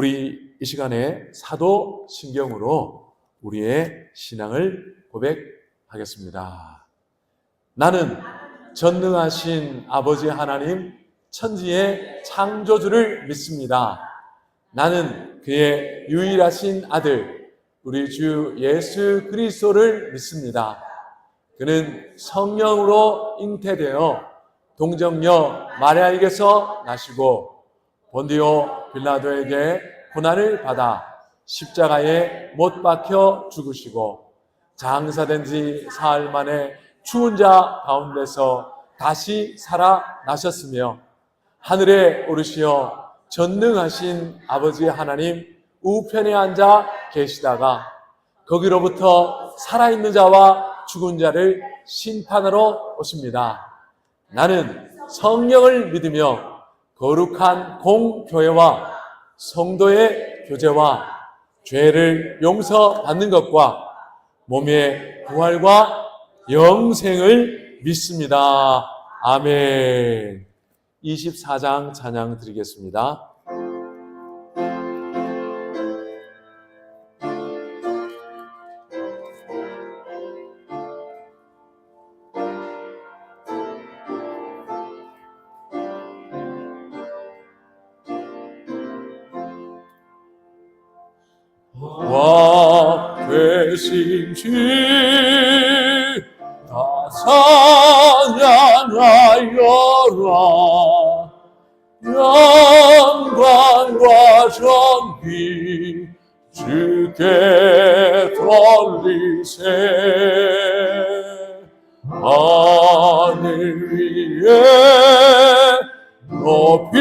우리 이 시간에 사도신경으로 우리의 신앙을 고백하겠습니다. 나는 전능하신 아버지 하나님 천지의 창조주를 믿습니다. 나는 그의 유일하신 아들 우리 주 예수 그리스도를 믿습니다. 그는 성령으로 잉태되어 동정녀 마리아에게서 나시고 본디오 빌라도에게 고난을 받아 십자가에 못 박혀 죽으시고 장사된 지 사흘 만에 죽은 자 가운데서 다시 살아나셨으며 하늘에 오르시어 전능하신 아버지 하나님 우편에 앉아 계시다가 거기로부터 살아있는 자와 죽은 자를 심판하러 오십니다. 나는 성령을 믿으며 거룩한 공교회와 성도의 교제와 죄를 용서받는 것과 몸의 부활과 영생을 믿습니다. 아멘. 24장 찬양 드리겠습니다. 와 되신 주 다 찬양하여라. 영광과 존귀 주께 돌리세. 하늘 위에 높이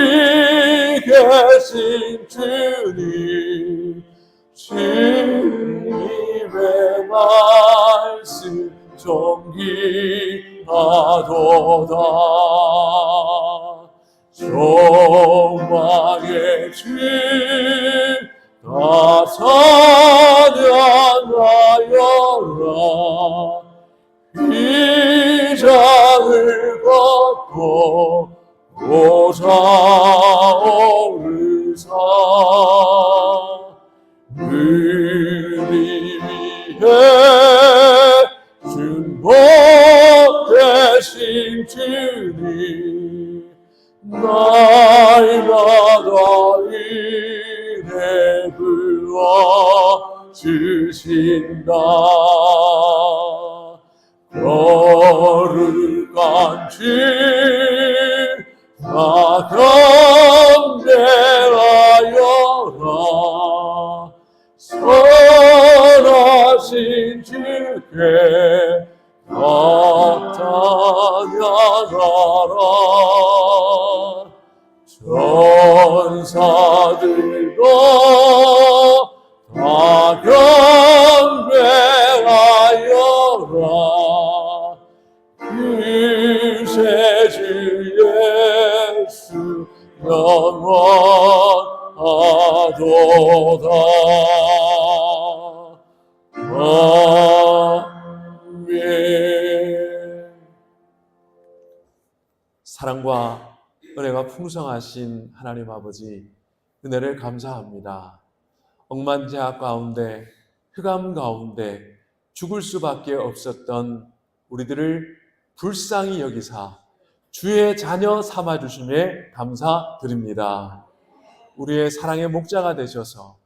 계신 주님 주님의 말씀 존귀하도다. 조망의 주 다 찬양하여라. 이 장을 걷고 오사오르사. 우리 위해 준복되신 주님 날마다 은혜 부어주신다. 거룩한 주 다 경배하여라. 선하신 주께 나타나라. 천사들도 다 경배하여라. 구세주 예수 영원하도다. 아멘. 사랑과 은혜가 풍성하신 하나님 아버지, 은혜를 감사합니다. 억만제약 가운데, 흑암 가운데 죽을 수밖에 없었던 우리들을 불쌍히 여기사 주의 자녀 삼아주심에 감사드립니다. 우리의 사랑의 목자가 되셔서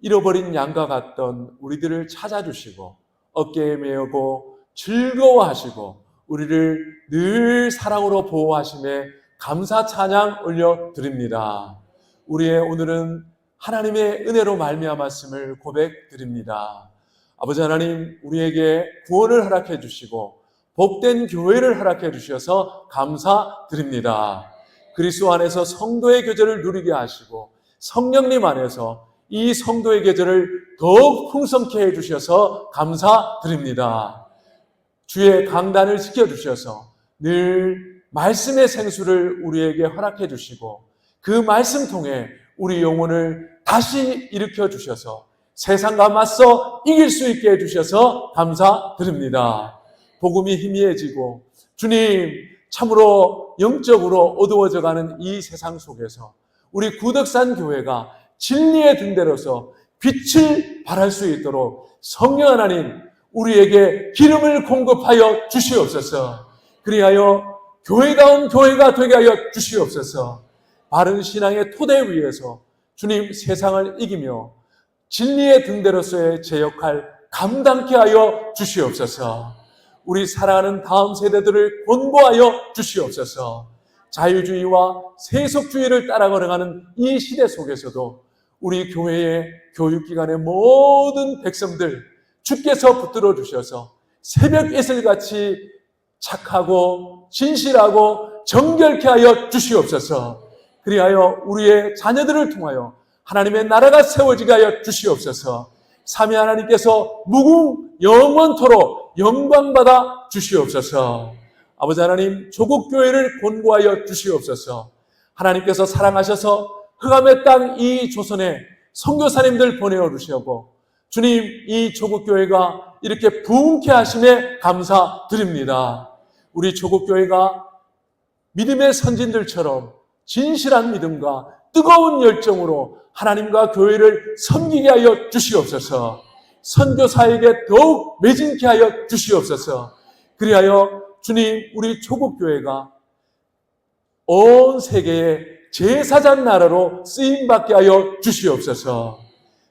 잃어버린 양과 같던 우리들을 찾아주시고 어깨에 메고 즐거워하시고 우리를 늘 사랑으로 보호하심에 감사 찬양 올려드립니다. 우리의 오늘은 하나님의 은혜로 말미암았음을 고백드립니다. 아버지 하나님, 우리에게 구원을 허락해 주시고 복된 교회를 허락해 주셔서 감사드립니다. 그리스도 안에서 성도의 교제를 누리게 하시고 성령님 안에서 이 성도의 계절을 더욱 풍성케 해주셔서 감사드립니다. 주의 강단을 지켜주셔서 늘 말씀의 생수를 우리에게 허락해 주시고 그 말씀 통해 우리 영혼을 다시 일으켜 주셔서 세상과 맞서 이길 수 있게 해주셔서 감사드립니다. 복음이 희미해지고 주님 참으로 영적으로 어두워져가는 이 세상 속에서 우리 구덕산 교회가 진리의 등대로서 빛을 발할 수 있도록 성령 하나님 우리에게 기름을 공급하여 주시옵소서. 그리하여 교회다운 교회가 되게 하여 주시옵소서. 바른 신앙의 토대 위에서 주님 세상을 이기며 진리의 등대로서의 제 역할 감당케 하여 주시옵소서. 우리 사랑하는 다음 세대들을 권고하여 주시옵소서. 자유주의와 세속주의를 따라 걸어가는 이 시대 속에서도 우리 교회의 교육기관의 모든 백성들 주께서 붙들어 주셔서 새벽 예슬같이 착하고 진실하고 정결케 하여 주시옵소서. 그리하여 우리의 자녀들을 통하여 하나님의 나라가 세워지게 하여 주시옵소서. 삼위 하나님께서 무궁 영원토록 영광받아 주시옵소서. 아버지 하나님, 조국 교회를 권고하여 주시옵소서. 하나님께서 사랑하셔서 흑암의 땅 이 조선에 선교사님들 보내어 주시고 주님, 이 조국 교회가 이렇게 부흥케 하심에 감사드립니다. 우리 조국 교회가 믿음의 선진들처럼 진실한 믿음과 뜨거운 열정으로 하나님과 교회를 섬기게 하여 주시옵소서. 선교사에게 더욱 매진케 하여 주시옵소서. 그리하여 주님, 우리 조국교회가 온 세계의 제사장 나라로 쓰임받게 하여 주시옵소서.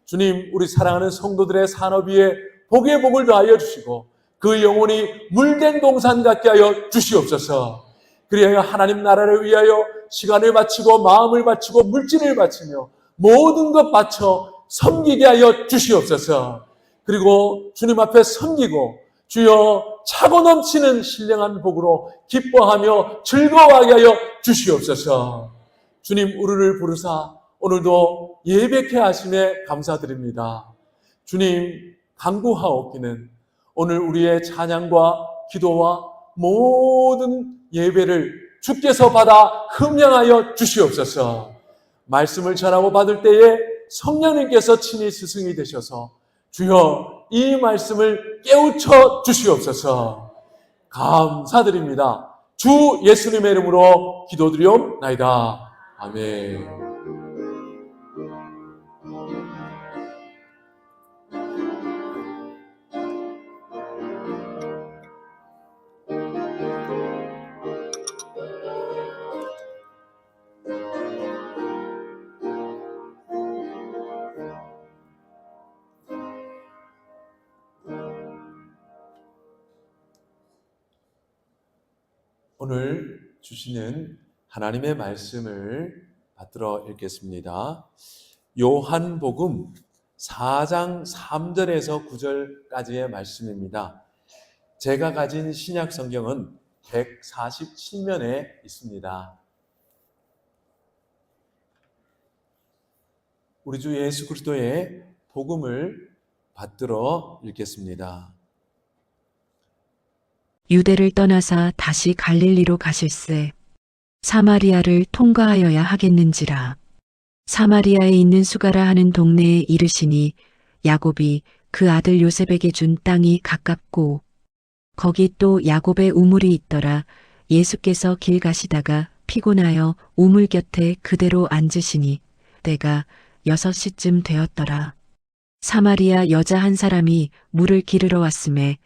주님, 우리 사랑하는 성도들의 산업 위에 복의 복을 더하여 주시고 그 영혼이 물된 동산 같게 하여 주시옵소서. 그리하여 하나님 나라를 위하여 시간을 바치고 마음을 바치고 물질을 바치며 모든 것 바쳐 섬기게 하여 주시옵소서. 그리고 주님 앞에 섬기고 주여 차고 넘치는 신령한 복으로 기뻐하며 즐거워하게 하여 주시옵소서. 주님, 우리를 부르사 오늘도 예배케 하심에 감사드립니다. 주님, 간구하옵기는 오늘 우리의 찬양과 기도와 모든 예배를 주께서 받아 흠양하여 주시옵소서. 말씀을 전하고 받을 때에 성령님께서 친히 스승이 되셔서 주여 이 말씀을 깨우쳐 주시옵소서. 감사드립니다. 주 예수님의 이름으로 기도드리옵나이다. 아멘. 오늘 주시는 하나님의 말씀을 받들어 읽겠습니다. 요한복음 4장 3절에서 9절까지의 말씀입니다. 제가 가진 신약 성경은 147면에 있습니다. 우리 주 예수 그리스도의 복음을 받들어 읽겠습니다. 유대를 떠나사 다시 갈릴리로 가실새 사마리아를 통과하여야 하겠는지라. 사마리아에 있는 수가라 하는 동네에 이르시니 야곱이 그 아들 요셉에게 준 땅이 가깝고 거기 또 야곱의 우물이 있더라. 예수께서 길 가시다가 피곤하여 우물 곁에 그대로 앉으시니 때가 6시쯤 되었더라. 사마리아 여자 한 사람이 물을 기르러 왔음에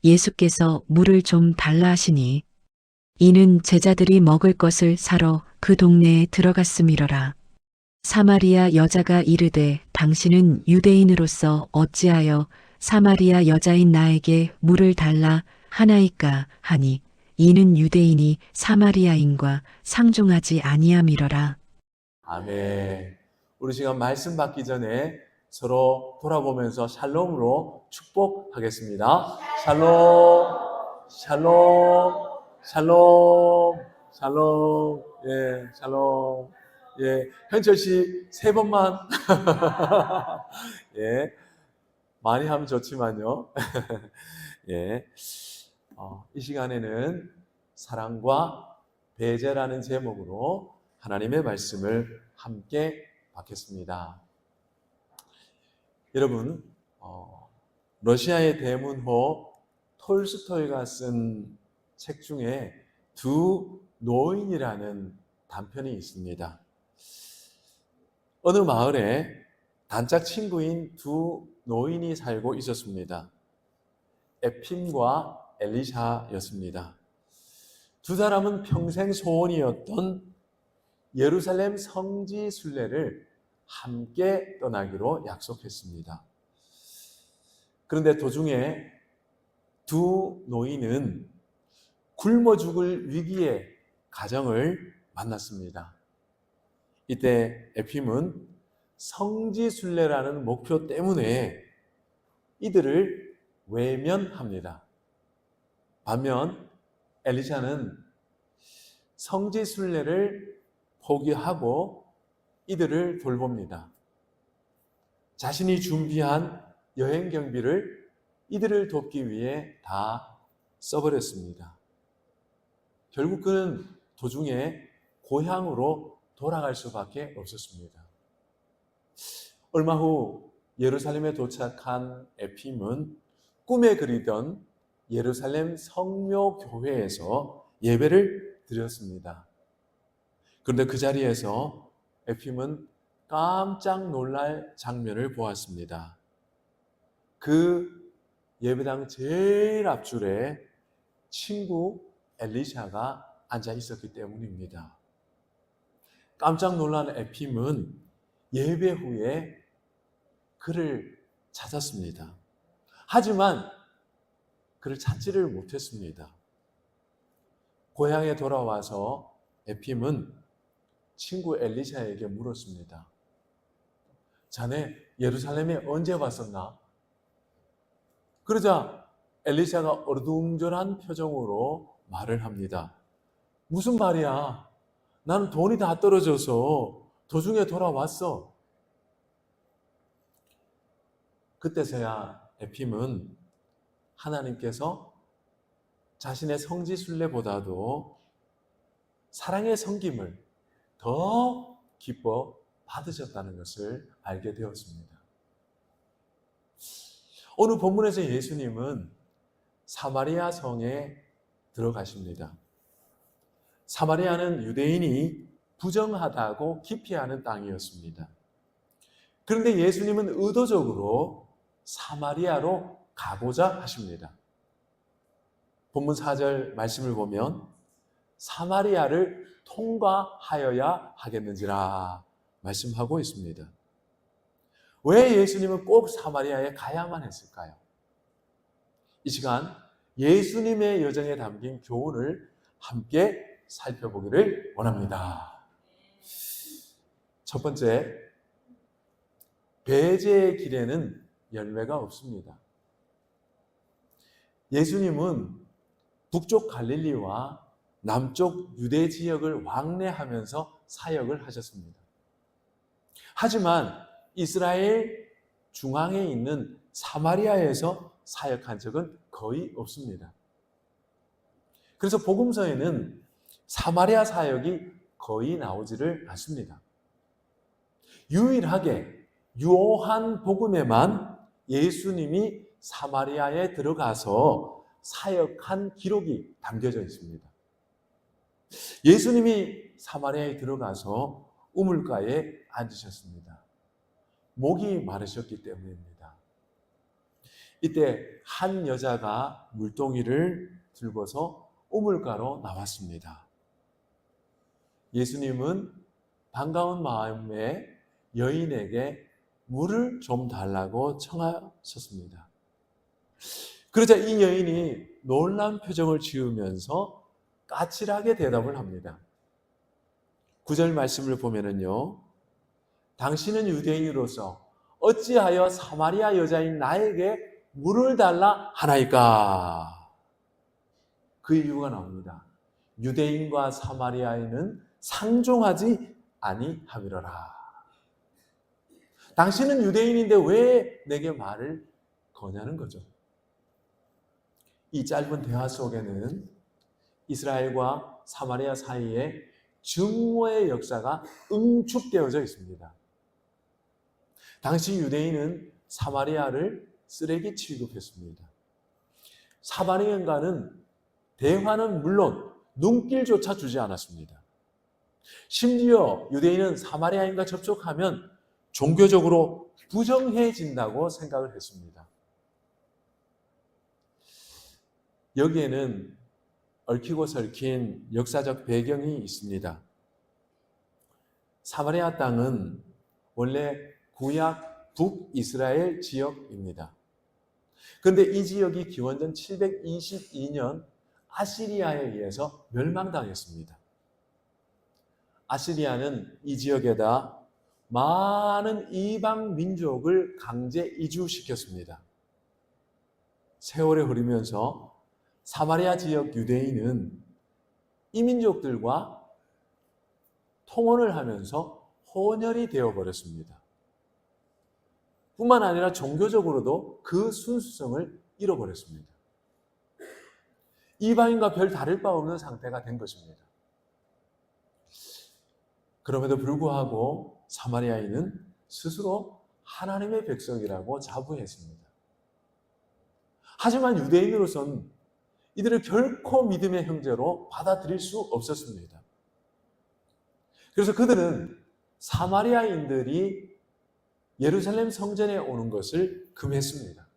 예수께서 물을 좀 달라 하시니 이는 제자들이 먹을 것을 사러 그 동네에 들어갔음이러라. 사마리아 여자가 이르되 당신은 유대인으로서 어찌하여 사마리아 여자인 나에게 물을 달라 하나이까 하니 이는 유대인이 사마리아인과 상종하지 아니함이러라. 아멘. 우리 시간 말씀 받기 전에 서로 돌아보면서 샬롬으로 축복하겠습니다. 샬롬, 샬롬, 샬롬, 샬롬, 예, 샬롬. 예, 현철 씨 3번만. 예, 많이 하면 좋지만요. 예, 이 시간에는 사랑과 배제라는 제목으로 하나님의 말씀을 함께 받겠습니다. 여러분, 러시아의 대문호 톨스토이가 쓴 책 중에 두 노인이라는 단편이 있습니다. 어느 마을에 단짝 친구인 두 노인이 살고 있었습니다. 에핌과 엘리샤였습니다. 두 사람은 평생 소원이었던 예루살렘 성지 순례를 함께 떠나기로 약속했습니다. 그런데 도중에 두 노인은 굶어 죽을 위기의 가정을 만났습니다. 이때 에핌은 성지 순례라는 목표 때문에 이들을 외면합니다. 반면 엘리샤는 성지 순례를 포기하고 이들을 돌봅니다. 자신이 준비한 여행 경비를 이들을 돕기 위해 다 써버렸습니다. 결국 그는 도중에 고향으로 돌아갈 수밖에 없었습니다. 얼마 후 예루살렘에 도착한 에핌은 꿈에 그리던 예루살렘 성묘교회에서 예배를 드렸습니다. 그런데 그 자리에서 에핌은 깜짝 놀랄 장면을 보았습니다. 그 예배당 제일 앞줄에 친구 엘리샤가 앉아 있었기 때문입니다. 깜짝 놀란 에핌은 예배 후에 그를 찾았습니다. 하지만 그를 찾지를 못했습니다. 고향에 돌아와서 에핌은 친구 엘리샤에게 물었습니다. 자네 예루살렘에 언제 왔었나? 그러자 엘리샤가 어두움절한 표정으로 말을 합니다. 무슨 말이야? 나는 돈이 다 떨어져서 도중에 돌아왔어. 그때서야 에핌은 하나님께서 자신의 성지 순례보다도 사랑의 섬김을 더 기뻐 받으셨다는 것을 알게 되었습니다. 오늘 본문에서 예수님은 사마리아 성에 들어가십니다. 사마리아는 유대인이 부정하다고 기피하는 땅이었습니다. 그런데 예수님은 의도적으로 사마리아로 가고자 하십니다. 본문 4절 말씀을 보면 사마리아를 통과하여야 하겠는지라 말씀하고 있습니다. 왜 예수님은 꼭 사마리아에 가야만 했을까요? 이 시간 예수님의 여정에 담긴 교훈을 함께 살펴보기를 원합니다. 첫 번째, 배제의 길에는 열매가 없습니다. 예수님은 북쪽 갈릴리와 남쪽 유대 지역을 왕래하면서 사역을 하셨습니다. 하지만 이스라엘 중앙에 있는 사마리아에서 사역한 적은 거의 없습니다. 그래서 복음서에는 사마리아 사역이 거의 나오지를 않습니다. 유일하게 요한 복음에만 예수님이 사마리아에 들어가서 사역한 기록이 담겨져 있습니다. 예수님이 사마리아에 들어가서 우물가에 앉으셨습니다. 목이 마르셨기 때문입니다. 이때 한 여자가 물동이를 들고서 우물가로 나왔습니다. 예수님은 반가운 마음에 여인에게 물을 좀 달라고 청하셨습니다. 그러자 이 여인이 놀란 표정을 지으면서 까칠하게 대답을 합니다. 9절 말씀을 보면은요, 당신은 유대인으로서 어찌하여 사마리아 여자인 나에게 물을 달라 하나이까? 그 이유가 나옵니다. 유대인과 사마리아인은 상종하지 아니함이로라. 당신은 유대인인데 왜 내게 말을 거냐는 거죠. 이 짧은 대화 속에는 이스라엘과 사마리아 사이에 증오의 역사가 응축되어져 있습니다. 당시 유대인은 사마리아를 쓰레기 취급했습니다. 사마리아인과는 대화는 물론 눈길조차 주지 않았습니다. 심지어 유대인은 사마리아인과 접촉하면 종교적으로 부정해진다고 생각을 했습니다. 여기에는 얽히고 설킨 역사적 배경이 있습니다. 사마리아 땅은 원래 구약 북이스라엘 지역입니다. 그런데 이 지역이 기원전 722년 아시리아에 의해서 멸망당했습니다. 아시리아는 이 지역에다 많은 이방 민족을 강제 이주시켰습니다. 세월이 흐르면서 사마리아 지역 유대인은 이 민족들과 통혼을 하면서 혼혈이 되어버렸습니다. 뿐만 아니라 종교적으로도 그 순수성을 잃어버렸습니다. 이방인과 별 다를 바 없는 상태가 된 것입니다. 그럼에도 불구하고 사마리아인은 스스로 하나님의 백성이라고 자부했습니다. 하지만 유대인으로서는 이들을 결코 믿음의 형제로 받아들일 수 없었습니다. 그래서 그들은 사마리아인들이 예루살렘 성전에 오는 것을 금했습니다.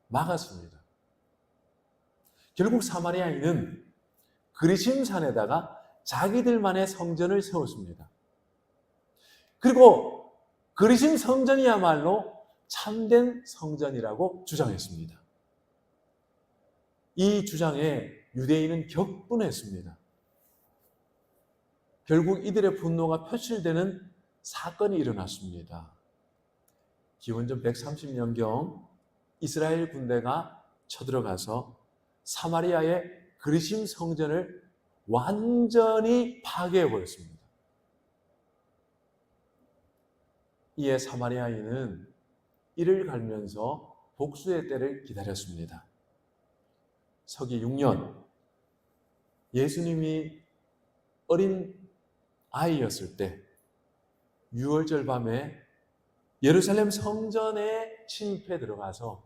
막았습니다. 결국 사마리아인은 그리심산에다가 자기들만의 성전을 세웠습니다. 그리고 그리심 성전이야말로 참된 성전이라고 주장했습니다. 이 주장에 유대인은 격분했습니다. 결국 이들의 분노가 표출되는 사건이 일어났습니다. 기원전 130년경 이스라엘 군대가 쳐들어가서 사마리아의 그리심 성전을 완전히 파괴해버렸습니다. 이에 사마리아인은 이를 갈면서 복수의 때를 기다렸습니다. 서기 6년 예수님이 어린 아이였을 때 유월절 밤에 예루살렘 성전에 침입해 들어가서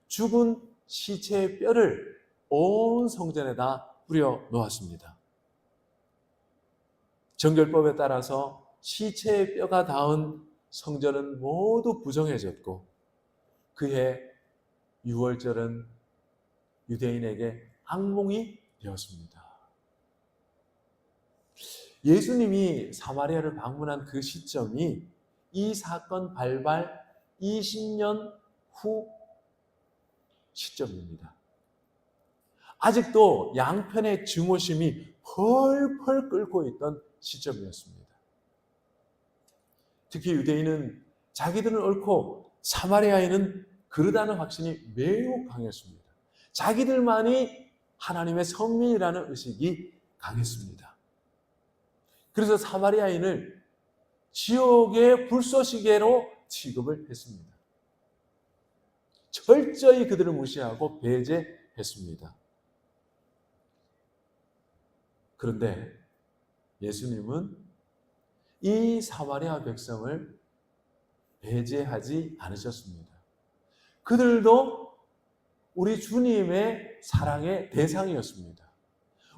죽은 시체의 뼈를 온 성전에다 뿌려 놓았습니다. 정결법에 따라서 시체의 뼈가 닿은 성전은 모두 부정해졌고 그해 유월절은 유대인에게 악몽이 되었습니다. 예수님이 사마리아를 방문한 그 시점이 이 사건 발발 20년 후 시점입니다. 아직도 양편의 증오심이 펄펄 끓고 있던 시점이었습니다. 특히 유대인은 자기들은 옳고 사마리아인은 그르다는 확신이 매우 강했습니다. 자기들만이 하나님의 선민이라는 의식이 강했습니다. 그래서 사마리아인을 지옥의 불쏘시개로 취급을 했습니다. 철저히 그들을 무시하고 배제했습니다. 그런데 예수님은 이 사마리아 백성을 배제하지 않으셨습니다. 그들도 우리 주님의 사랑의 대상이었습니다.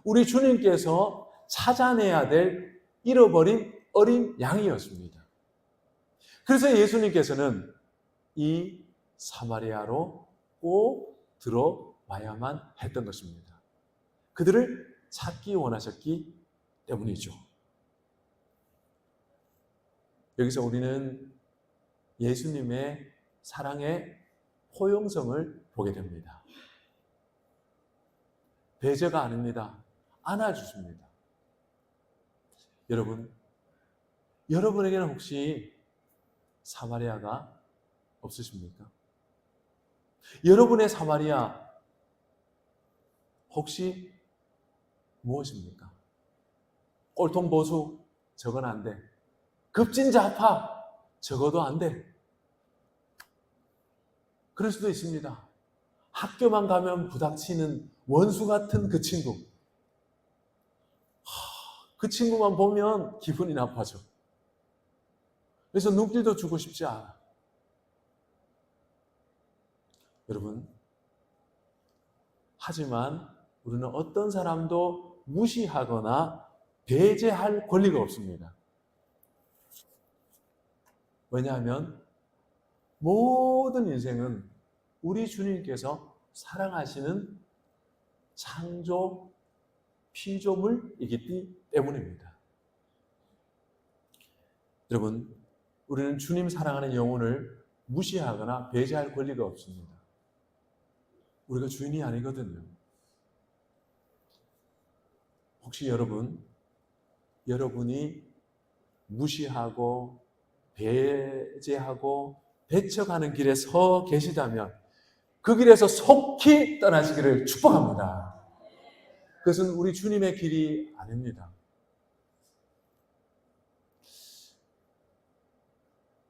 우리 주님께서 찾아내야 될 잃어버린 어린 양이었습니다. 그래서 예수님께서는 이 사마리아로 꼭 들어와야만 했던 것입니다. 그들을 찾기 원하셨기 때문이죠. 여기서 우리는 예수님의 사랑의 포용성을 보게 됩니다. 배제가 아닙니다. 안아주십니다. 여러분에게는 혹시 사마리아가 없으십니까? 여러분의 사마리아 혹시 무엇입니까? 꼴통보수 저건 안 돼. 급진자파 적어도 안 돼. 그럴 수도 있습니다. 학교만 가면 부닥치는 원수 같은 그 친구. 그 친구만 보면 기분이 나빠져. 그래서 눈길도 주고 싶지 않아. 여러분, 하지만 우리는 어떤 사람도 무시하거나 배제할 권리가 없습니다. 왜냐하면 모든 인생은 우리 주님께서 사랑하시는 창조 피조물이기 때문입니다. 여러분, 우리는 주님 사랑하는 영혼을 무시하거나 배제할 권리가 없습니다. 우리가 주인이 아니거든요. 혹시 여러분이 무시하고 배제하고 배척하는 길에 서 계시다면 그 길에서 속히 떠나시기를 축복합니다. 그것은 우리 주님의 길이 아닙니다.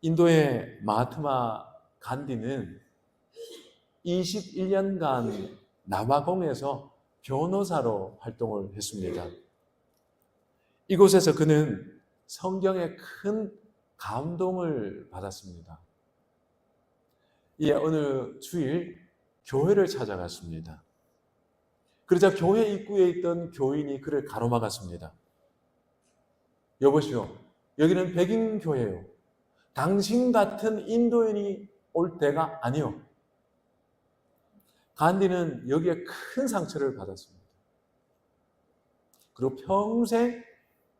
인도의 마하트마 간디는 21년간 남아공에서 변호사로 활동을 했습니다. 이곳에서 그는 성경에 큰 감동을 받았습니다. 어느 주일 교회를 찾아갔습니다. 그러자 교회 입구에 있던 교인이 그를 가로막았습니다. 여보시오, 여기는 백인 교회요. 당신 같은 인도인이 올 때가 아니요. 간디는 여기에 큰 상처를 받았습니다. 그리고 평생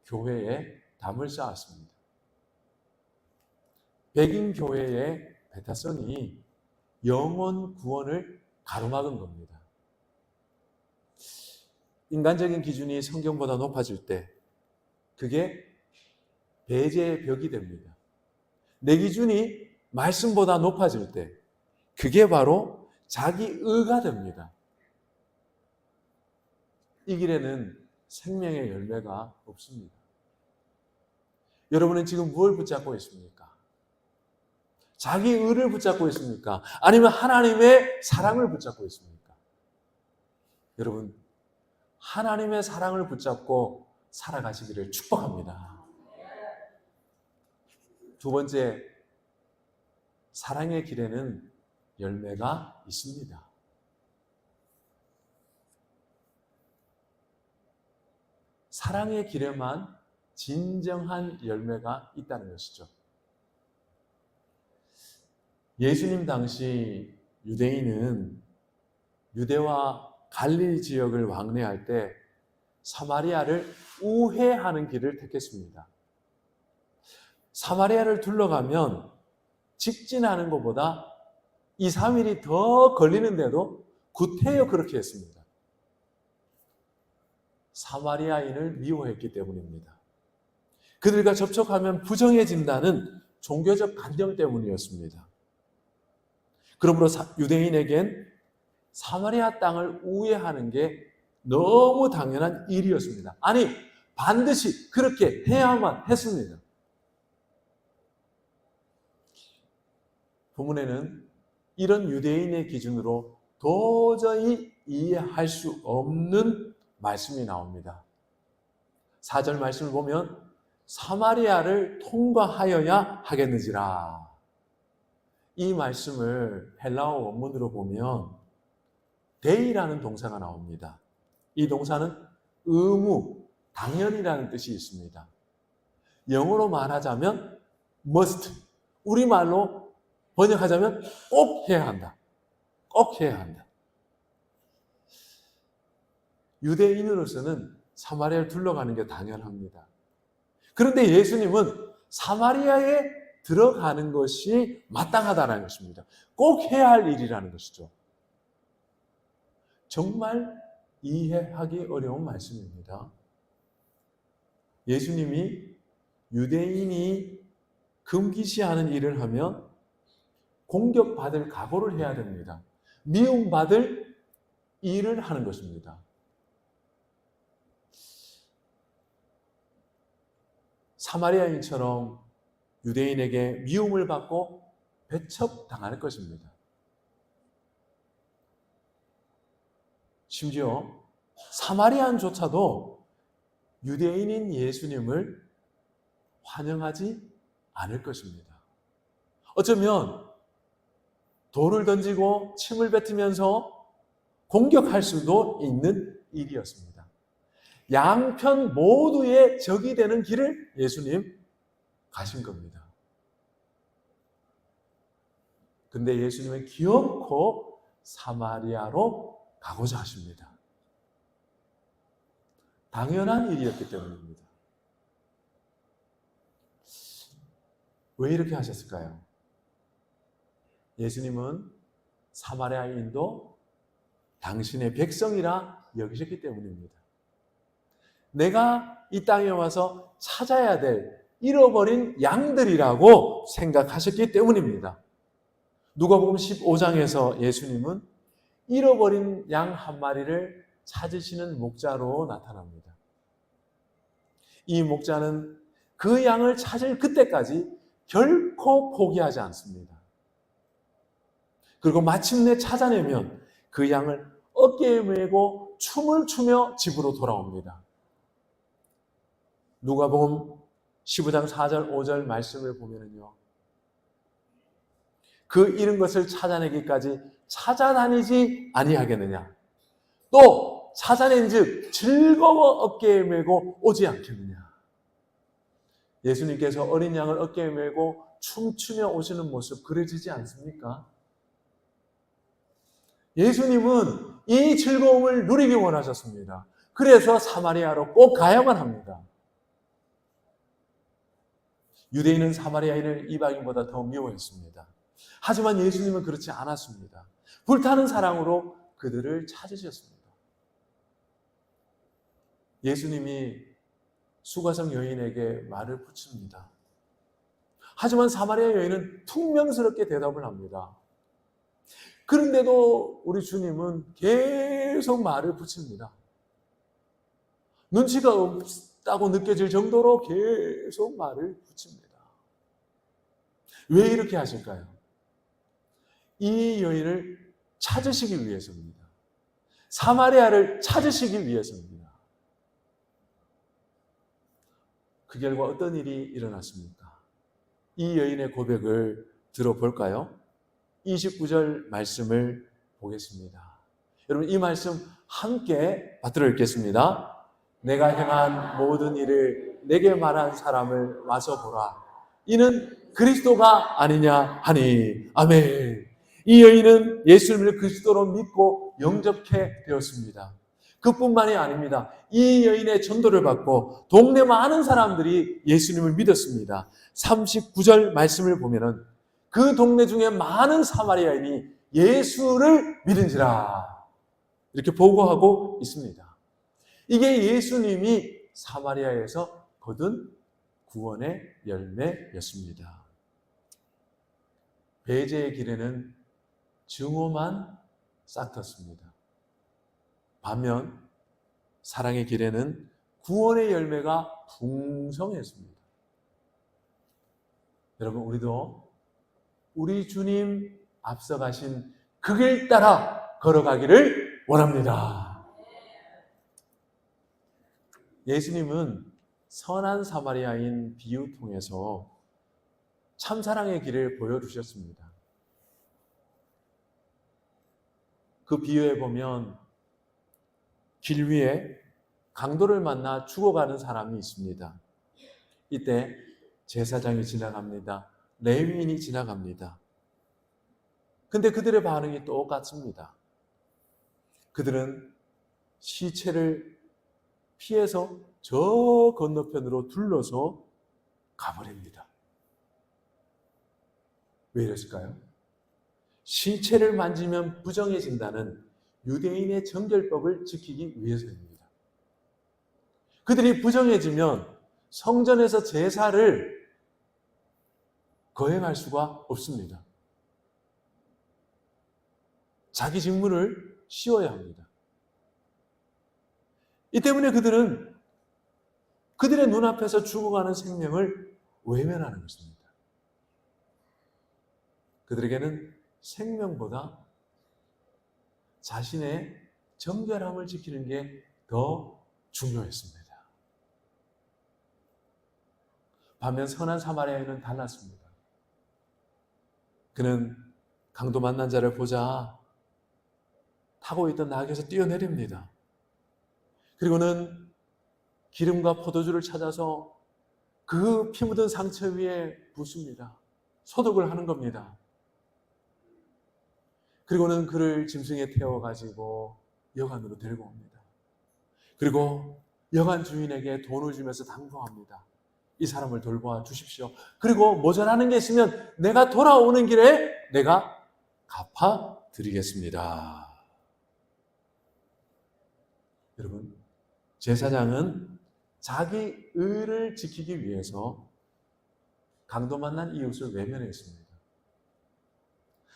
교회에 담을 쌓았습니다. 백인 교회의 배타선이 영혼 구원을 가로막은 겁니다. 인간적인 기준이 성경보다 높아질 때 그게 배제의 벽이 됩니다. 내 기준이 말씀보다 높아질 때 그게 바로 자기 의가 됩니다. 이 길에는 생명의 열매가 없습니다. 여러분은 지금 무엇을 붙잡고 있습니까? 자기 의를 붙잡고 있습니까? 아니면 하나님의 사랑을 붙잡고 있습니까? 여러분, 하나님의 사랑을 붙잡고 살아가시기를 축복합니다. 두 번째, 사랑의 길에는 열매가 있습니다. 사랑의 길에만 진정한 열매가 있다는 것이죠. 예수님 당시 유대인은 유대와 갈릴리 지역을 왕래할 때 사마리아를 우회하는 길을 택했습니다. 사마리아를 둘러가면 직진하는 것보다 2, 3일이 더 걸리는데도 구태여 그렇게 했습니다. 사마리아인을 미워했기 때문입니다. 그들과 접촉하면 부정해진다는 종교적 관념 때문이었습니다. 그러므로 유대인에겐 사마리아 땅을 우회하는 게 너무 당연한 일이었습니다. 아니, 반드시 그렇게 해야만 했습니다. 본문에는 이런 유대인의 기준으로 도저히 이해할 수 없는 말씀이 나옵니다. 4절 말씀을 보면 사마리아를 통과하여야 하겠는지라. 이 말씀을 헬라어 원문으로 보면 데이라는 동사가 나옵니다. 이 동사는 의무, 당연이라는 뜻이 있습니다. 영어로 말하자면 must, 우리말로 번역하자면 꼭 해야 한다. 꼭 해야 한다. 유대인으로서는 사마리아를 둘러가는 게 당연합니다. 그런데 예수님은 사마리아에 들어가는 것이 마땅하다는 것입니다. 꼭 해야 할 일이라는 것이죠. 정말 이해하기 어려운 말씀입니다. 예수님이 유대인이 금기시하는 일을 하면 공격받을 각오를 해야 됩니다. 미움받을 일을 하는 것입니다. 사마리아인처럼 유대인에게 미움을 받고 배척당할 것입니다. 심지어 사마리아인조차도 유대인인 예수님을 환영하지 않을 것입니다. 어쩌면 돌을 던지고 침을 뱉으면서 공격할 수도 있는 일이었습니다. 양편 모두의 적이 되는 길을 예수님 가신 겁니다. 근데 예수님은 기어코 사마리아로 가고자 하십니다. 당연한 일이었기 때문입니다. 왜 이렇게 하셨을까요? 예수님은 사마리아인도 당신의 백성이라 여기셨기 때문입니다. 내가 이 땅에 와서 찾아야 될 잃어버린 양들이라고 생각하셨기 때문입니다. 누가복음 15장에서 예수님은 잃어버린 양 한 마리를 찾으시는 목자로 나타납니다. 이 목자는 그 양을 찾을 그때까지 결코 포기하지 않습니다. 그리고 마침내 찾아내면 그 양을 어깨에 메고 춤을 추며 집으로 돌아옵니다. 누가복음 15장 4절 5절 말씀을 보면요, 그 잃은 것을 찾아내기까지 찾아다니지 아니하겠느냐, 또 찾아낸즉 즐거워 어깨에 메고 오지 않겠느냐. 예수님께서 어린 양을 어깨에 메고 춤추며 오시는 모습 그려지지 않습니까? 예수님은 이 즐거움을 누리기 원하셨습니다. 그래서 사마리아로 꼭 가야만 합니다. 유대인은 사마리아인을 이방인보다 더 미워했습니다. 하지만 예수님은 그렇지 않았습니다. 불타는 사랑으로 그들을 찾으셨습니다. 예수님이 수가성 여인에게 말을 붙입니다. 하지만 사마리아 여인은 퉁명스럽게 대답을 합니다. 그런데도 우리 주님은 계속 말을 붙입니다. 눈치가 없다고 느껴질 정도로 계속 말을 붙입니다. 왜 이렇게 하실까요? 이 여인을 찾으시기 위해서입니다. 사마리아를 찾으시기 위해서입니다. 그 결과 어떤 일이 일어났습니까? 이 여인의 고백을 들어볼까요? 29절 말씀을 보겠습니다. 여러분, 이 말씀 함께 받들어 읽겠습니다. 내가 행한 모든 일을 내게 말한 사람을 와서 보라. 이는 그리스도가 아니냐 하니. 아멘. 이 여인은 예수님을 그리스도로 믿고 영접해 되었습니다. 그뿐만이 아닙니다. 이 여인의 전도를 받고 동네 많은 사람들이 예수님을 믿었습니다. 39절 말씀을 보면은 그 동네 중에 많은 사마리아인이 예수를 믿은지라 이렇게 보고하고 있습니다. 이게 예수님이 사마리아에서 거둔 구원의 열매였습니다. 배제의 길에는 증오만 싹텄습니다. 반면 사랑의 길에는 구원의 열매가 풍성했습니다. 여러분, 우리도 우리 주님 앞서가신 그 길 따라 걸어가기를 원합니다. 예수님은 선한 사마리아인 비유 통해서 참사랑의 길을 보여주셨습니다. 그 비유에 보면 길 위에 강도를 만나 죽어가는 사람이 있습니다. 이때 제사장이 지나갑니다. 레위인이 지나갑니다. 근데 그들의 반응이 똑같습니다. 그들은 시체를 피해서 저 건너편으로 둘러서 가버립니다. 왜 이랬을까요? 시체를 만지면 부정해진다는 유대인의 정결법을 지키기 위해서입니다. 그들이 부정해지면 성전에서 제사를 거행할 수가 없습니다. 자기 직무를 씌워야 합니다. 이 때문에 그들은 그들의 눈앞에서 죽어가는 생명을 외면하는 것입니다. 그들에게는 생명보다 자신의 정결함을 지키는 게 더 중요했습니다. 반면 선한 사마리아인은 달랐습니다. 그는 강도 만난 자를 보자 타고 있던 나귀에서 뛰어내립니다. 그리고는 기름과 포도주를 찾아서 그 피 묻은 상처 위에 붓습니다. 소독을 하는 겁니다. 그리고는 그를 짐승에 태워가지고 여관으로 데리고 옵니다. 그리고 여관 주인에게 돈을 주면서 당부합니다. 이 사람을 돌보아 주십시오. 그리고 모자라는 게 있으면 내가 돌아오는 길에 내가 갚아드리겠습니다. 여러분, 제사장은 자기 의를 지키기 위해서 강도 만난 이웃을 외면했습니다.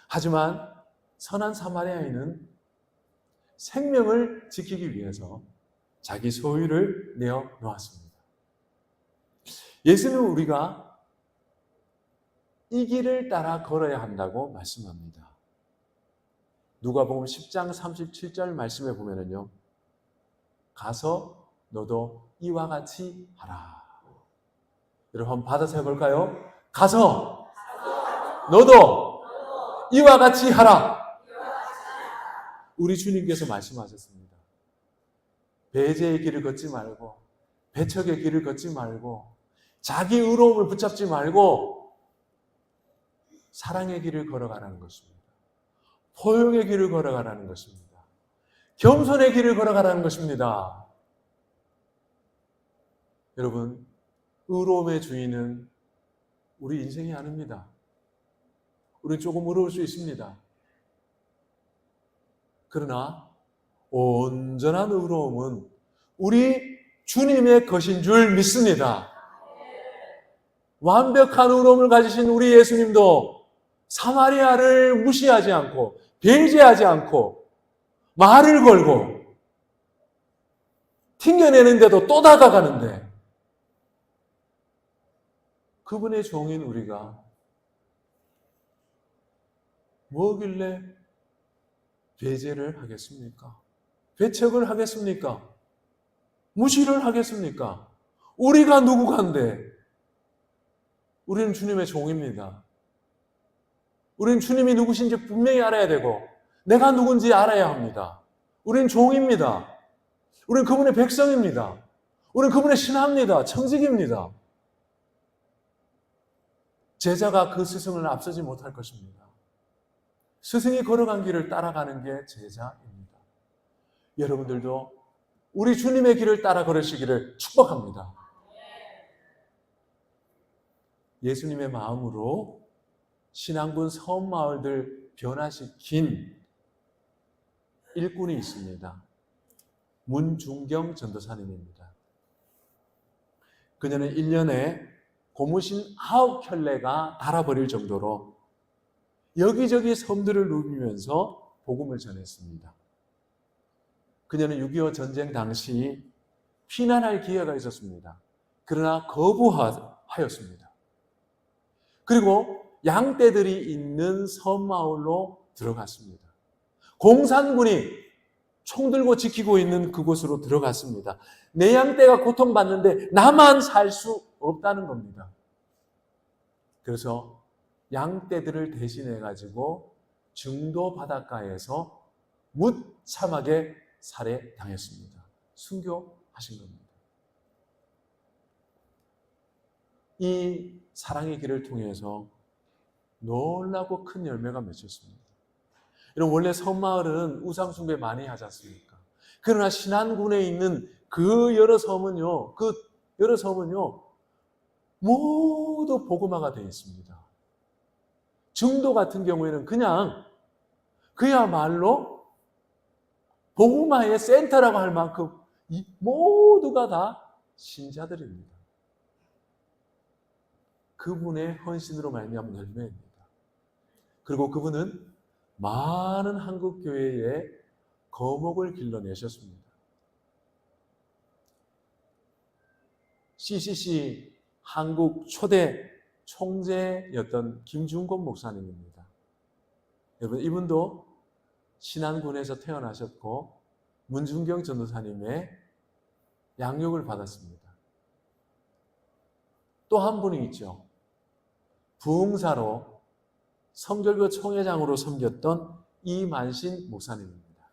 하지만 선한 사마리아인은 생명을 지키기 위해서 자기 소유를 내어 놓았습니다. 예수는 우리가 이 길을 따라 걸어야 한다고 말씀합니다. 누가복음 10장 37절 말씀에 보면은요, 가서 너도 이와 같이 하라. 여러분 한번 받아서 해볼까요? 가서 너도 이와 같이 하라. 우리 주님께서 말씀하셨습니다. 배제의 길을 걷지 말고, 배척의 길을 걷지 말고, 자기 의로움을 붙잡지 말고 사랑의 길을 걸어가라는 것입니다. 포용의 길을 걸어가라는 것입니다. 겸손의 길을 걸어가라는 것입니다. 여러분, 의로움의 주인은 우리 인생이 아닙니다. 우리는 조금 의로울 수 있습니다. 그러나 온전한 의로움은 우리 주님의 것인 줄 믿습니다. 완벽한 의로움을 가지신 우리 예수님도 사마리아를 무시하지 않고 배제하지 않고 말을 걸고 튕겨내는데도 또 다가가는데, 그분의 종인 우리가 뭐길래 배제를 하겠습니까? 배척을 하겠습니까? 무시를 하겠습니까? 우리가 누구간데? 우리는 주님의 종입니다. 우리는 주님이 누구신지 분명히 알아야 되고 내가 누군지 알아야 합니다. 우리는 종입니다. 우리는 그분의 백성입니다. 우리는 그분의 신하입니다. 청직입니다. 제자가 그 스승을 앞서지 못할 것입니다. 스승이 걸어간 길을 따라가는 게 제자입니다. 여러분들도 우리 주님의 길을 따라 걸으시기를 축복합니다. 예수님의 마음으로 신앙군 섬마을들 변화시킨 일꾼이 있습니다. 문중경 전도사님입니다. 그녀는 1년에 고무신 9켤레가 닳아버릴 정도로 여기저기 섬들을 누비면서 복음을 전했습니다. 그녀는 6.25 전쟁 당시 피난할 기회가 있었습니다. 그러나 거부하였습니다. 그리고 양떼들이 있는 섬마을로 들어갔습니다. 공산군이 총 들고 지키고 있는 그곳으로 들어갔습니다. 내 양떼가 고통받는데 나만 살 수 없다는 겁니다. 그래서 양떼들을 대신해 가지고 증도 바닷가에서 무참하게 살해당했습니다. 순교하신 겁니다. 이 사랑의 길을 통해서 놀라고 큰 열매가 맺혔습니다. 여러분, 원래 섬마을은 우상숭배 많이 하지 않습니까? 그러나 신안군에 있는 그 여러 섬은요, 모두 복음화가 되어 있습니다. 증도 같은 경우에는 그야말로 복음화의 센터라고 할 만큼 모두가 다 신자들입니다. 그분의 헌신으로 말미암은 열매입니다. 그리고 그분은 많은 한국 교회에 거목을 길러내셨습니다. CCC 한국 초대 총재였던 김중곤 목사님입니다. 여러분, 이분도 신안군에서 태어나셨고 문중경 전도사님의 양육을 받았습니다. 또 한 분이 있죠. 부흥사로 성결교 총회장으로 섬겼던 이만신 목사님입니다.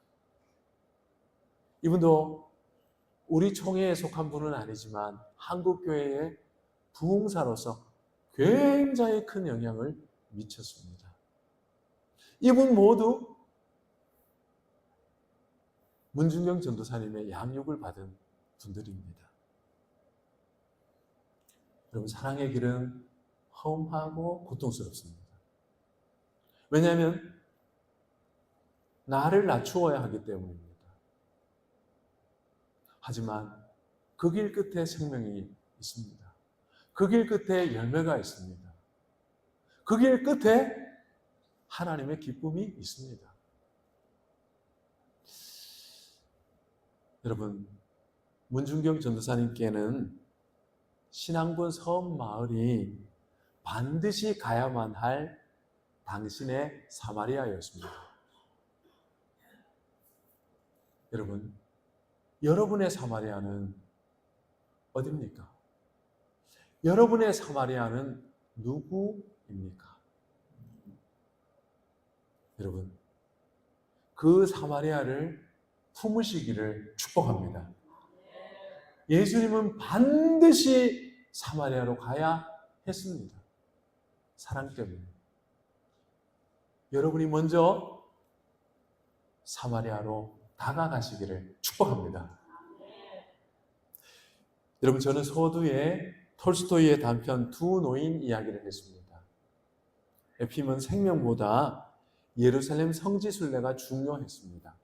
이분도 우리 총회에 속한 분은 아니지만 한국교회의 부흥사로서 굉장히 큰 영향을 미쳤습니다. 이분 모두 문준경 전도사님의 양육을 받은 분들입니다. 여러분, 사랑의 길은 험하고 고통스럽습니다. 왜냐하면 나를 낮추어야 하기 때문입니다. 하지만 그 길 끝에 생명이 있습니다. 그 길 끝에 열매가 있습니다. 그 길 끝에 하나님의 기쁨이 있습니다. 여러분, 문준경 전도사님께는 신앙본 섬 마을이 반드시 가야만 할 당신의 사마리아였습니다. 여러분, 여러분의 사마리아는 어디입니까? 여러분의 사마리아는 누구입니까? 여러분, 그 사마리아를 품으시기를 축복합니다. 예수님은 반드시 사마리아로 가야 했습니다. 사랑 때문에. 여러분이 먼저 사마리아로 다가가시기를 축복합니다. 여러분, 저는 서두에 톨스토이의 단편 두 노인 이야기를 했습니다. 에핌은 생명보다 예루살렘 성지 순례가 중요했습니다.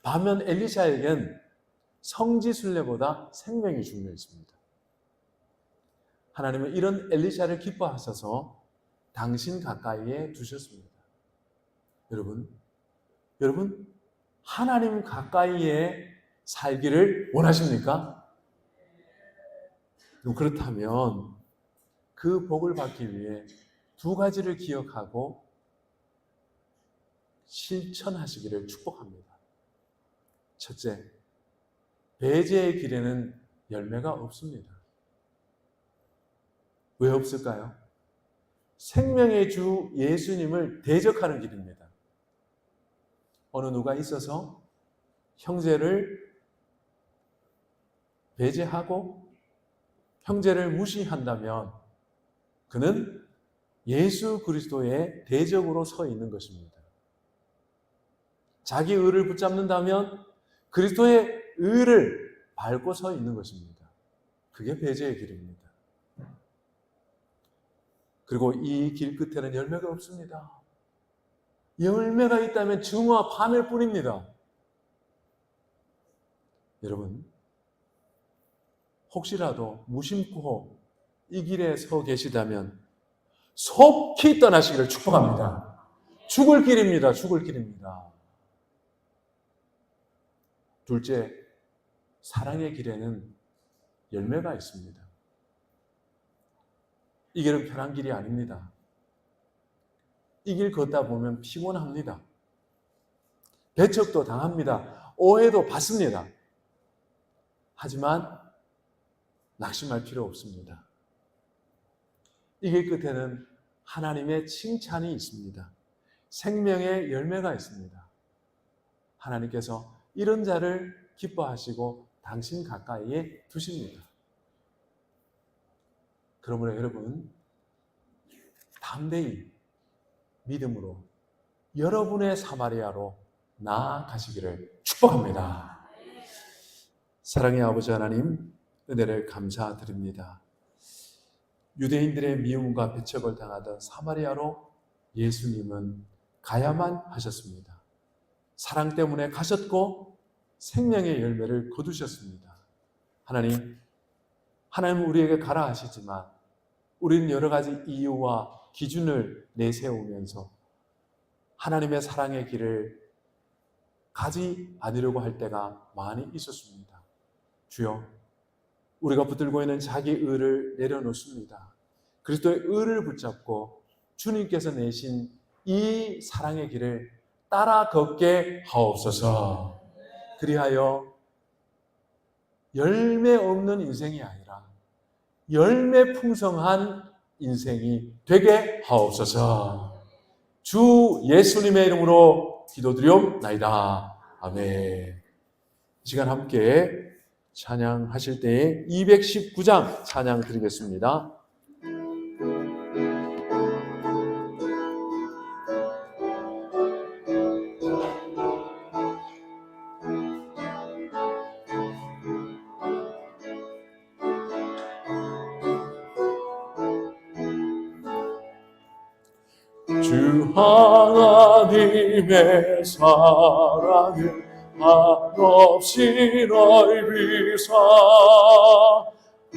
반면 엘리샤에겐 성지 순례보다 생명이 중요했습니다. 하나님은 이런 엘리샤를 기뻐하셔서 당신 가까이에 두셨습니다. 여러분, 하나님 가까이에 살기를 원하십니까? 그렇다면 그 복을 받기 위해 두 가지를 기억하고 실천하시기를 축복합니다. 첫째, 배제의 길에는 열매가 없습니다. 왜 없을까요? 생명의 주 예수님을 대적하는 길입니다. 어느 누가 있어서 형제를 배제하고 형제를 무시한다면 그는 예수 그리스도의 대적으로 서 있는 것입니다. 자기 의를 붙잡는다면 그리스도의 의를 밟고 서 있는 것입니다. 그게 배제의 길입니다. 그리고 이 길 끝에는 열매가 없습니다. 열매가 있다면 증오와 파멸 뿐입니다. 여러분, 혹시라도 무심코 이 길에 서 계시다면 속히 떠나시기를 축복합니다. 죽을 길입니다. 죽을 길입니다. 둘째, 사랑의 길에는 열매가 있습니다. 이 길은 편한 길이 아닙니다. 이 길 걷다 보면 피곤합니다. 배척도 당합니다. 오해도 받습니다. 하지만 낙심할 필요 없습니다. 이 길 끝에는 하나님의 칭찬이 있습니다. 생명의 열매가 있습니다. 하나님께서 이런 자를 기뻐하시고 당신 가까이에 두십니다. 그러므로 여러분, 담대히 믿음으로 여러분의 사마리아로 나아가시기를 축복합니다. 사랑의 아버지 하나님, 은혜를 감사드립니다. 유대인들의 미움과 배척을 당하던 사마리아로 예수님은 가야만 하셨습니다. 사랑 때문에 가셨고 생명의 열매를 거두셨습니다. 하나님 우리에게 가라 하시지만 우리는 여러 가지 이유와 기준을 내세우면서 하나님의 사랑의 길을 가지 않으려고 할 때가 많이 있었습니다. 주여, 우리가 붙들고 있는 자기 의를 내려놓습니다. 그리스도의 의를 붙잡고 주님께서 내신 이 사랑의 길을 따라 걷게 하옵소서. 그리하여 열매 없는 인생이 아니라 열매 풍성한 인생이 되게 하옵소서. 주 예수님의 이름으로 기도드리옵나이다. 아멘. 이 시간 함께 찬양하실 때에 219장 찬양 드리겠습니다. 주 하나님의 사랑을 한없이 넓히사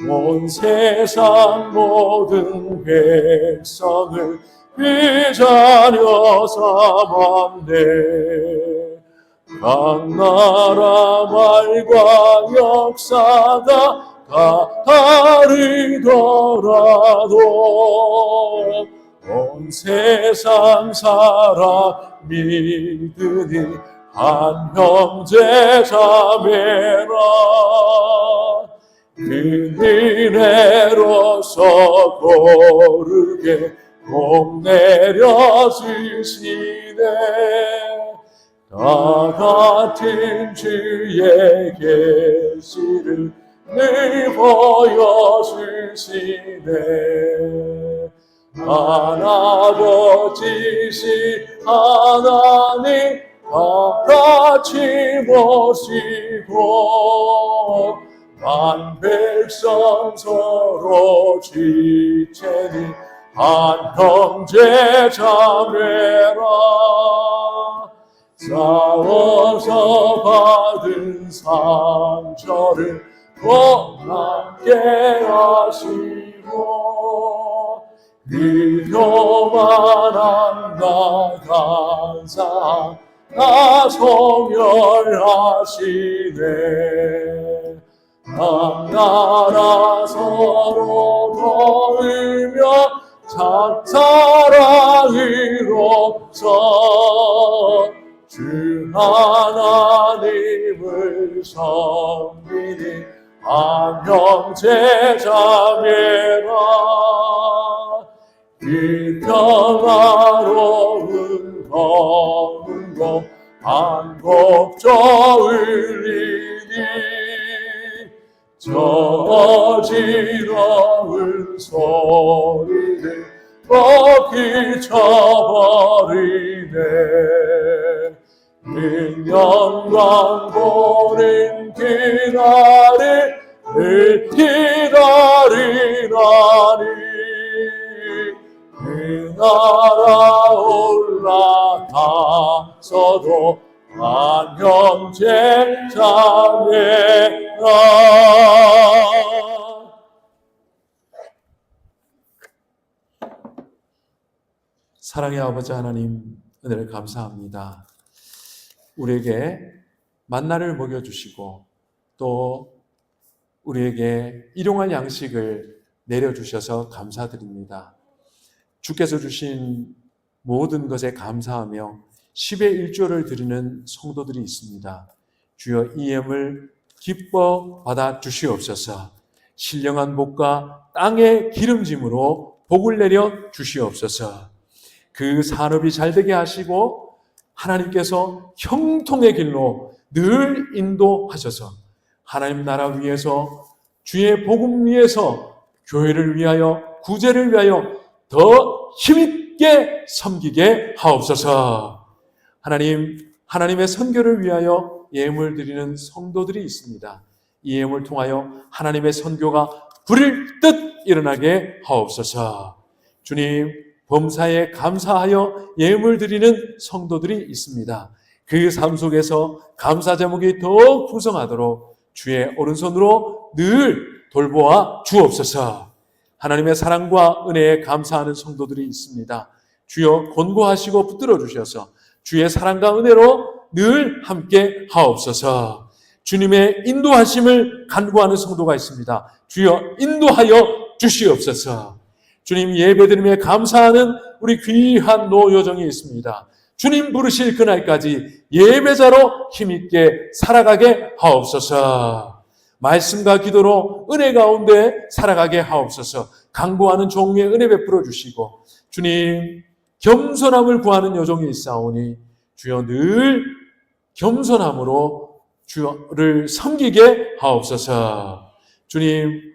온 세상 모든 백성을 그 자녀 삼았네. 각 나라 말과 역사가 다르더라도 온 세상 사람 믿으니 한 형제 자매라. 그 은혜로서 고르게 복 내려주시네. 다 같은 주의 계시를 늘 보여주시네. 하나아버지시 하나님 다 같이 모시고 만 백성 서로 지체니 한 형제 자매라. 싸워서 받은 상처를 고맙게 하시고 비교만 한다 감사 나 소멸하시네. 남나라 서로 도우며 참 사랑으로서 주 하나님을 섬기니 한 형제 자매라. 이 평화로운 검은고 한곡 흘리니 저 어지러운 소리를 비춰버리네. 영광 보는 그날을 늘 기다리나니 그 나라 올라가서도 한 형제 자매라. 사랑의 아버지 하나님, 은혜를 감사합니다. 우리에게 만나를 먹여주시고 또 우리에게 일용할 양식을 내려주셔서 감사드립니다. 주께서 주신 모든 것에 감사하며 10의 1조를 드리는 성도들이 있습니다. 주여 이 예물 기뻐 받아 주시옵소서. 신령한 복과 땅의 기름짐으로 복을 내려 주시옵소서. 그 산업이 잘되게 하시고 하나님께서 형통의 길로 늘 인도하셔서 하나님 나라 위에서 주의 복음 위에서 교회를 위하여 구제를 위하여 더 힘있게 섬기게 하옵소서. 하나님의 선교를 위하여 예물 드리는 성도들이 있습니다. 이 예물을 통하여 하나님의 선교가 불일 듯 일어나게 하옵소서. 주님, 범사에 감사하여 예물 드리는 성도들이 있습니다. 그 삶 속에서 감사 제목이 더욱 풍성하도록 주의 오른손으로 늘 돌보아 주옵소서. 하나님의 사랑과 은혜에 감사하는 성도들이 있습니다. 주여 권고하시고 붙들어 주셔서 주의 사랑과 은혜로 늘 함께 하옵소서. 주님의 인도하심을 간구하는 성도가 있습니다. 주여 인도하여 주시옵소서. 주님 예배드림에 감사하는 우리 귀한 노여정이 있습니다. 주님 부르실 그날까지 예배자로 힘있게 살아가게 하옵소서. 말씀과 기도로 은혜 가운데 살아가게 하옵소서. 강구하는 종류의 은혜 베풀어 주시고 주님 겸손함을 구하는 여종이 있사오니 주여 늘 겸손함으로 주를 섬기게 하옵소서. 주님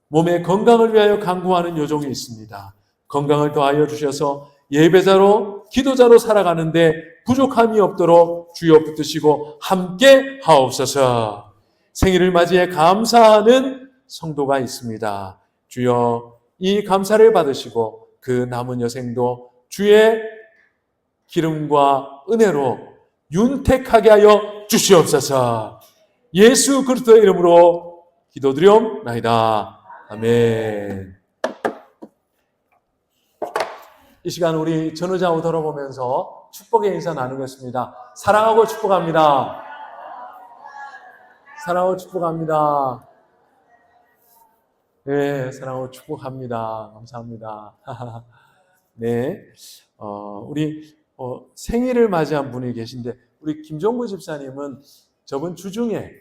몸의 건강을 위하여 간구하는 여종이 있습니다. 건강을 더하여 주셔서 예배자로 기도자로 살아가는데 부족함이 없도록 주여 붙드시고 함께 하옵소서. 생일을 맞이해 감사하는 성도가 있습니다. 주여 이 감사를 받으시고 그 남은 여생도 주의 기름과 은혜로 윤택하게 하여 주시옵소서. 예수 그리스도의 이름으로 기도드리옵나이다. 아멘. 이 시간 우리 전우자우 돌아보면서 축복의 인사 나누겠습니다. 사랑하고 축복합니다. 사랑하고 축복합니다. 네, 사랑하고 축복합니다. 감사합니다. 네, 우리 생일을 맞이한 분이 계신데 우리 김종구 집사님은 저번 주중에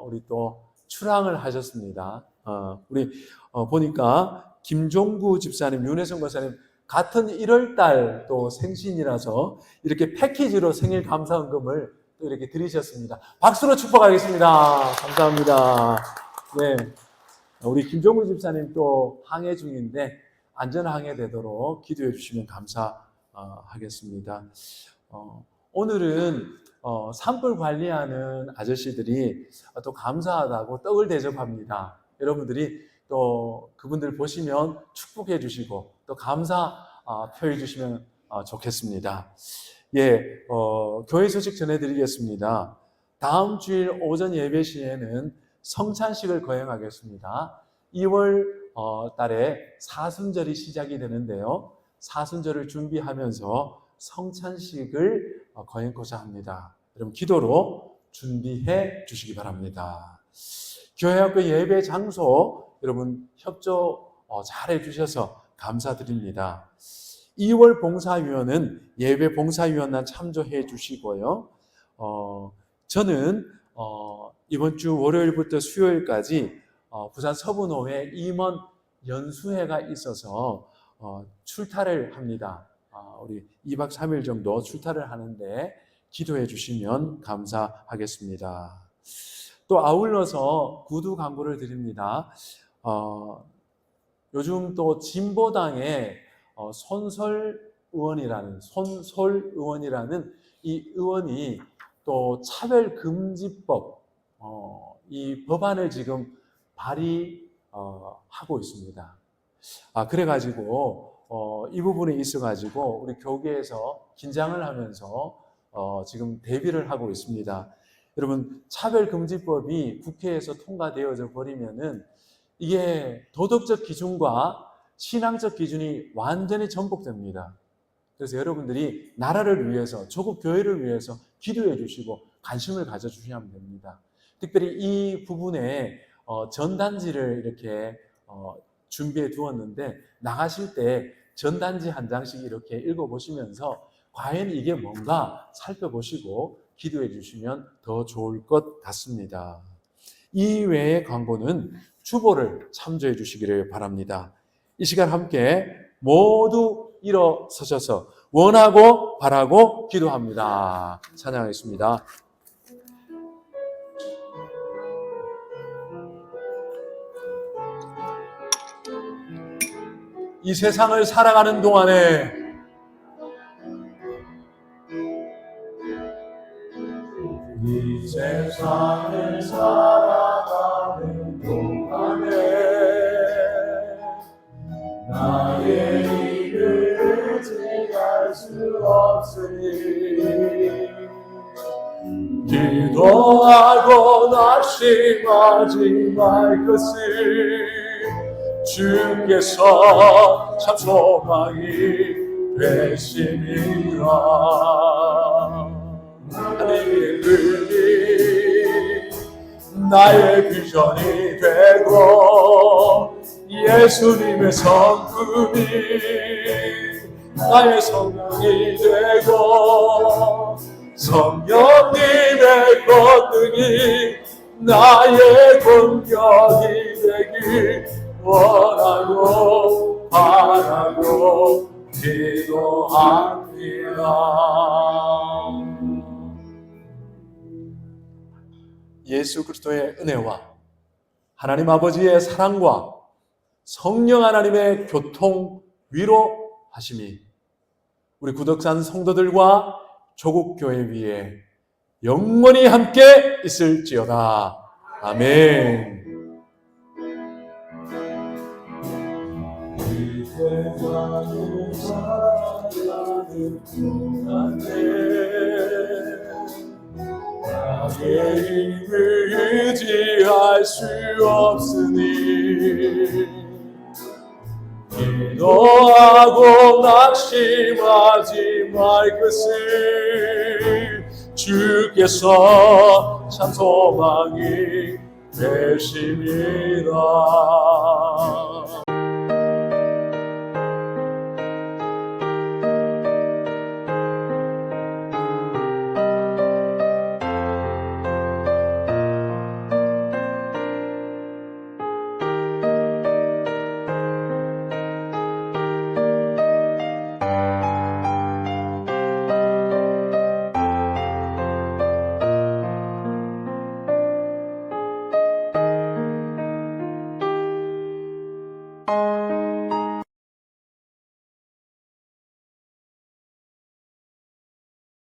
우리 또 출항을 하셨습니다. 우리 보니까 김종구 집사님, 윤혜성 권사님 같은 1월달 또 생신이라서 이렇게 패키지로 생일 감사헌금을 또 이렇게 드리셨습니다. 박수로 축복하겠습니다. 감사합니다. 네, 우리 김종구 집사님 또 항해 중인데 안전 항해 되도록 기도해 주시면 감사하겠습니다. 오늘은 산불 관리하는 아저씨들이 또 감사하다고 떡을 대접합니다. 여러분들이 또 그분들 보시면 축복해 주시고 또 감사 표해 주시면 좋겠습니다. 예, 교회 소식 전해드리겠습니다. 다음 주일 오전 예배 시에는 성찬식을 거행하겠습니다. 2월 달에 사순절이 시작이 되는데요. 사순절을 준비하면서 성찬식을 거행고자 합니다. 여러분 기도로 준비해 주시기 바랍니다. 교회학교 예배 장소 여러분 협조 잘 해주셔서 감사드립니다. 2월 봉사위원은 예배 봉사위원단 참조해 주시고요. 저는 이번 주 월요일부터 수요일까지 부산 서부노회 임원 연수회가 있어서 출타를 합니다. 우리 2박 3일 정도 출타를 하는데 기도해 주시면 감사하겠습니다. 또 아울러서 구두 광고를 드립니다. 요즘 또 진보당의 손솔 의원이라는 이 의원이 또 차별금지법 이 법안을 지금 발의하고 있습니다. 그래가지고 이 부분에 있어가지고 우리 교계에서 긴장을 하면서 지금 대비를 하고 있습니다. 여러분 차별금지법이 국회에서 통과되어져 버리면은 이게 도덕적 기준과 신앙적 기준이 완전히 전복됩니다. 그래서 여러분들이 나라를 위해서 조국 교회를 위해서 기도해 주시고 관심을 가져주셔야 됩니다. 특별히 이 부분에 전단지를 이렇게 준비해 두었는데 나가실 때 전단지 한 장씩 이렇게 읽어보시면서 과연 이게 뭔가 살펴보시고 기도해 주시면 더 좋을 것 같습니다. 이 외의 광고는 주보를 참조해 주시기를 바랍니다. 이 시간 함께 모두 일어서셔서 원하고 바라고 기도합니다. 찬양하겠습니다. 이 세상을 살아가는 동안에 이 세상을 살아가는 동안에 나의 일을 의지할 수 없으니 기도하고 낙심하지 말 것을 주께서 참 소망이 되심이라. 하나님의 눈이 나의 비전이 되고 예수님의 성품이 나의 성령이 되고 성령님의 권능이 나의 공격이 되길 원하고 바라고 기도합니다. 예수 그리스도의 은혜와 하나님 아버지의 사랑과 성령 하나님의 교통 위로하심이 우리 구덕산 성도들과 조국교회 위에 영원히 함께 있을지어다. 아멘. 세상을 살아가는 동안에 나의 힘을 의지할 수 없으니 기도하고 낙심하지 말 것을 주께서 참 소망이 되심이라.